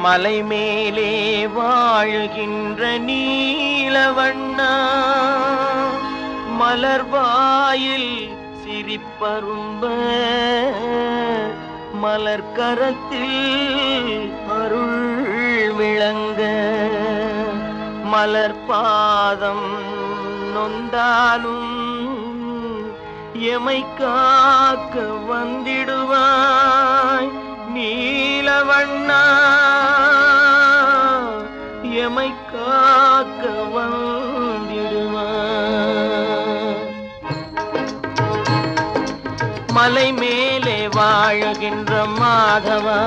மலை மேலே வாழுகின்ற நீலவண்ணா, மலர்வாயில் சிரிப்பரும்ப மலர்கரத்தில் அருள் விளங்க, மலர் பாதம் நொந்தாலும் எமை காக்க வந்திடுவாய் நீலவண்ணா, எமை காக்க வந்திடுவாய். மலை மேலே வாழுகின்ற மாதவா,